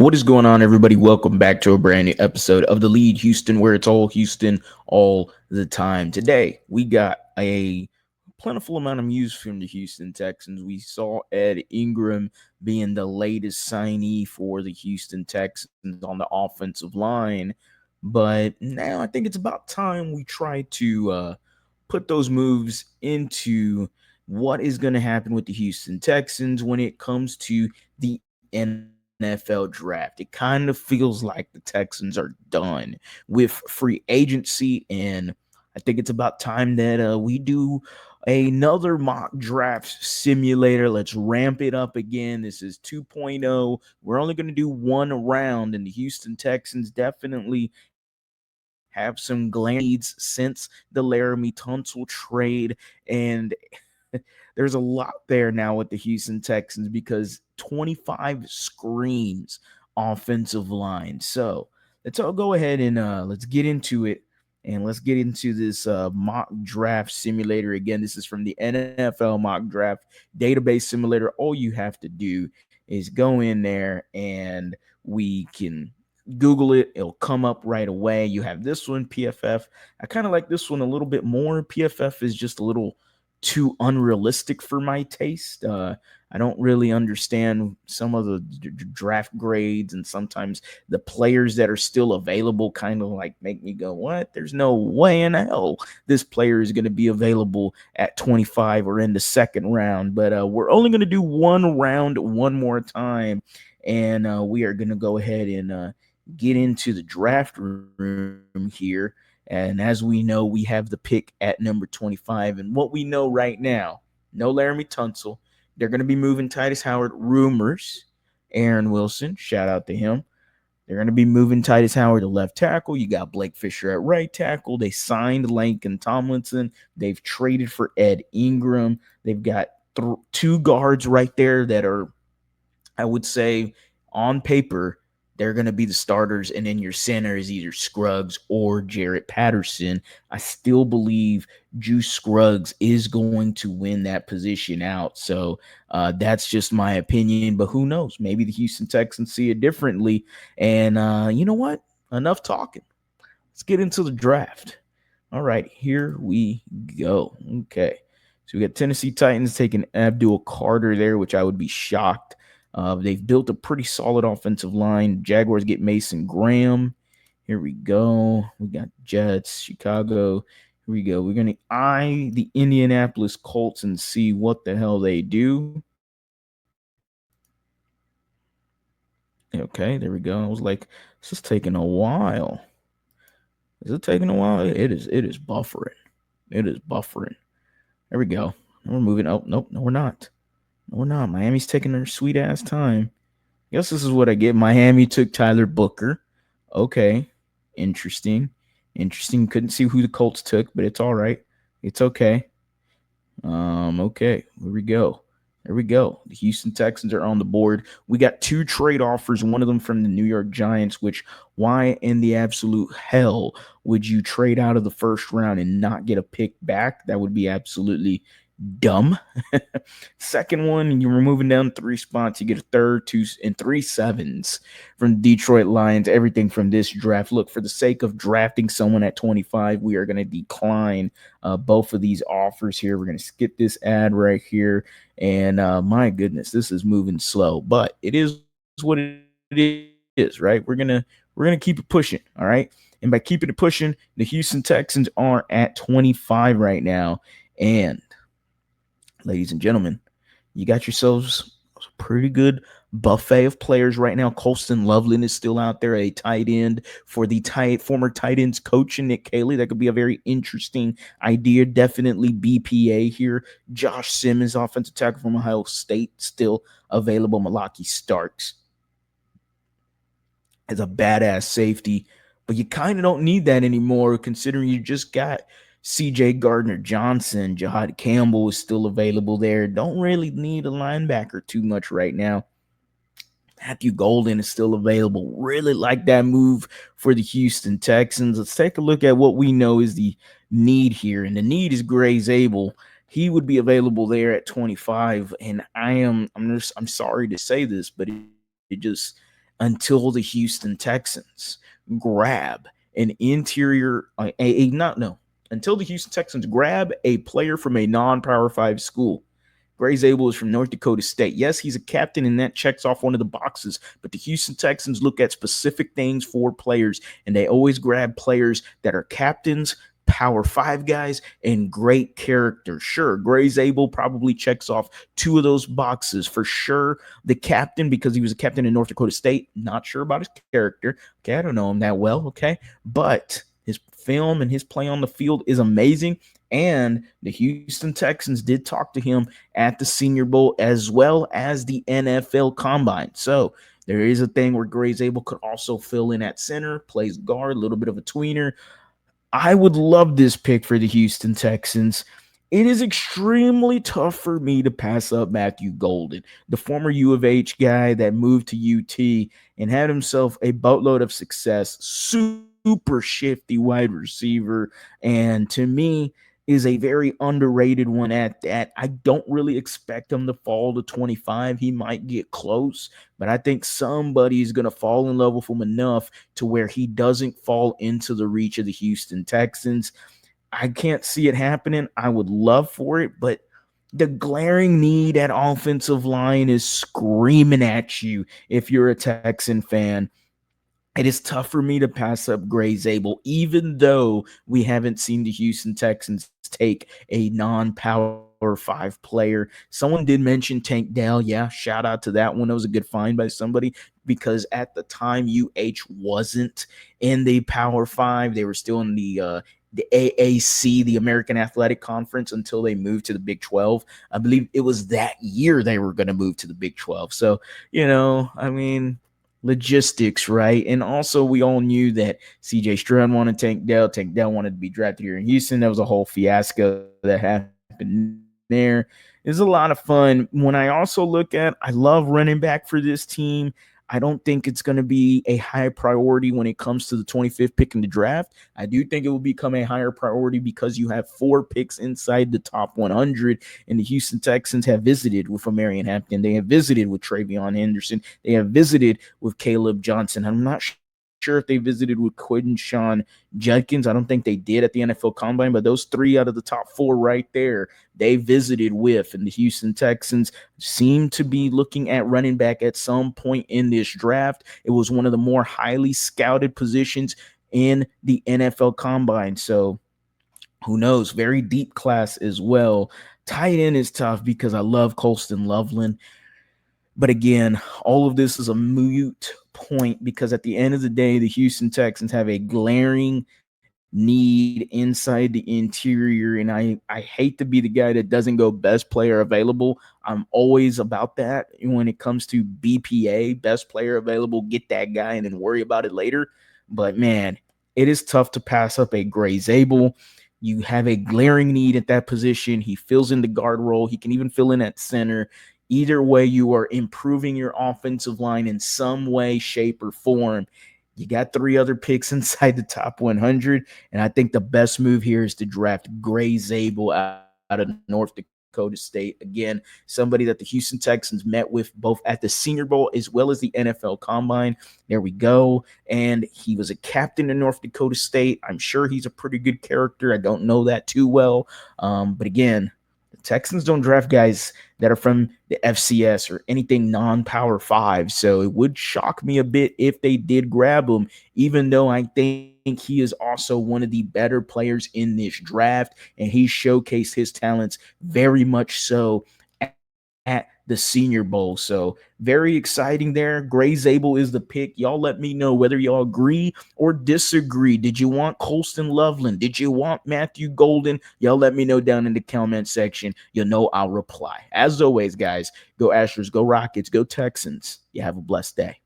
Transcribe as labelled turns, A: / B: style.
A: What is going on, everybody? Welcome back to a brand new episode of The Lead Houston, where it's all Houston all the time. Today, we got a plentiful amount of news from the Houston Texans. We saw Ed Ingram being the latest signee for the Houston Texans on the offensive line. But now I think it's about time we try to put those moves into what is going to happen with the Houston Texans when it comes to the NFL draft. It kind of feels like the Texans are done with free agency, and I think it's about time that we do another mock draft simulator. Let's ramp it up again. This is 2.0. We're only going to do one round, and the Houston Texans definitely have some glaring needs since the Laramie Tunsil trade, and there's a lot there now with the Houston Texans because 25 screams offensive line. So let's all go ahead and let's get into it. And let's get into this mock draft simulator. Again, this is from the NFL mock draft database simulator. All you have to do is go in there and we can Google it. It'll come up right away. You have this one, PFF. I kind of like this one a little bit more. PFF is just a little too unrealistic for my taste. I don't really understand some of the draft grades, and sometimes the players that are still available kind of like make me go, what? There's no way in hell this player is going to be available at 25 or in the second round. But we're only going to do one round one more time, and we are going to go ahead and get into the draft room here. And as we know, we have the pick at number 25. And what we know right now, no Laramie Tunsil. They're going to be moving Titus Howard. Rumors. Aaron Wilson, shout out to him. They're going to be moving Titus Howard to left tackle. You got Blake Fisher at right tackle. They signed Langston Tomlinson. They've traded for Ed Ingram. They've got two guards right there that are, I would say, on paper, they're going to be the starters, and then your center is either Scruggs or Jarrett Patterson. I still believe Juice Scruggs is going to win that position out. So that's just my opinion, but who knows? Maybe the Houston Texans see it differently. And you know what? Enough talking. Let's get into the draft. All right, here we go. Okay. So we got Tennessee Titans taking Abdul Carter there, which I would be shocked. They've built a pretty solid offensive line. Jaguars get Mason Graham. Here we go. We got Jets, Chicago. Here we go. We're going to eye the Indianapolis Colts and see what the hell they do. Okay, there we go. I was like, this is taking a while. Is it taking a while? It is. It is buffering. It is buffering. There we go. We're moving. Oh, nope. No, we're not. No, we're not. Miami's taking their sweet ass time. Guess this is what I get. Miami took Tyler Booker. Okay. Interesting. Interesting. Couldn't see who the Colts took, but it's all right. It's okay. Okay. Here we go. There we go. The Houston Texans are on the board. We got two trade offers, one of them from the New York Giants, which why in the absolute hell would you trade out of the first round and not get a pick back? That would be absolutely dumb. Second one, you're moving down 3 spots. You get a third, 2, and 3 sevens from the Detroit Lions. Everything from this draft. Look, for the sake of drafting someone at 25, we are going to decline both of these offers here. We're going to skip this ad right here. And my goodness, this is moving slow, but it is what it is, right? We're gonna keep it pushing, all right. And by keeping it pushing, the Houston Texans are at 25 right now, and ladies and gentlemen, you got yourselves a pretty good buffet of players right now. Colston Loveland is still out there, a tight end for the former tight ends coach and Nick Caley. That could be a very interesting idea. Definitely BPA here. Josh Simmons, offensive tackle from Ohio State, still available. Malaki Starks is a badass safety, but you kind of don't need that anymore considering you just got CJ Gardner-Johnson. Jahad Campbell is still available there. Don't really need a linebacker too much right now. Matthew Golden is still available. Really like that move for the Houston Texans. Let's take a look at what we know is the need here. And the need is Gray Zabel. He would be available there at 25. And I'm sorry to say this, but it just until the Houston Texans grab an interior, a not no, until the Houston Texans grab a player from a non-Power 5 school. Gray Zabel is from North Dakota State. Yes, he's a captain, and that checks off one of the boxes. But the Houston Texans look at specific things for players, and they always grab players that are captains, Power 5 guys, and great characters. Sure, Gray Zabel probably checks off two of those boxes. For sure, the captain, because he was a captain in North Dakota State. Not sure about his character. Okay, I don't know him that well, okay? But his film and his play on the field is amazing. And the Houston Texans did talk to him at the Senior Bowl as well as the NFL Combine. So there is a thing where Gray Zabel could also fill in at center, plays guard, a little bit of a tweener. I would love this pick for the Houston Texans. It is extremely tough for me to pass up Matthew Golden, the former U of H guy that moved to UT and had himself a boatload of success, super shifty wide receiver, and to me is a very underrated one at that. I don't really expect him to fall to 25. He might get close, but I think somebody's going to fall in love with him enough to where he doesn't fall into the reach of the Houston Texans. I can't see it happening. I would love for it, but the glaring need at offensive line is screaming at you if you're a Texan fan. It is tough for me to pass up Gray Zabel, even though we haven't seen the Houston Texans take a non-Power 5 player. Someone did mention Tank Dell. Yeah, shout out to that one. That was a good find by somebody because at the time UH wasn't in the Power 5. They were still in the AAC, the American Athletic Conference, until they moved to the Big 12. I believe it was that year they were going to move to the Big 12. So, I mean, logistics, right? And also, we all knew that CJ Stroud wanted Tank Dell. Tank Dell wanted to be drafted here in Houston. There was a whole fiasco that happened there. It's a lot of fun. When I also look at, I love running back for this team. I don't think it's going to be a high priority when it comes to the 25th pick in the draft. I do think it will become a higher priority because you have 4 picks inside the top 100, and the Houston Texans have visited with Marion Hampton. They have visited with Travion Henderson. They have visited with Caleb Johnson. I'm not sure if they visited with Quinshon Judkins. I don't think they did at the NFL Combine, but those 3 out of the top 4 right there, they visited with. And the Houston Texans seem to be looking at running back at some point in this draft. It was one of the more highly scouted positions in the NFL Combine. So who knows? Very deep class as well. Tight end is tough because I love Colston Loveland. But again, all of this is a moot point because at the end of the day, the Houston Texans have a glaring need inside the interior. And I hate to be the guy that doesn't go best player available. I'm always about that when it comes to BPA, best player available, get that guy and then worry about it later. But man, it is tough to pass up a Gray Zabel. You have a glaring need at that position. He fills in the guard role. He can even fill in at center. Either way, you are improving your offensive line in some way, shape, or form. You got 3 other picks inside the top 100, and I think the best move here is to draft Gray Zabel out of North Dakota State. Again, somebody that the Houston Texans met with both at the Senior Bowl as well as the NFL Combine. There we go. And he was a captain in North Dakota State. I'm sure he's a pretty good character. I don't know that too well. But again, Texans don't draft guys that are from the FCS or anything non-Power 5. So it would shock me a bit if they did grab him, even though I think he is also one of the better players in this draft, and he showcased his talents very much so at the Senior Bowl. So very exciting there. Gray Zabel is the pick. Y'all let me know whether y'all agree or disagree. Did you want Colston Loveland? Did you want Matthew Golden? Y'all let me know down in the comment section. You'll know I'll reply. As always, guys, go Astros, go Rockets, go Texans. You have a blessed day.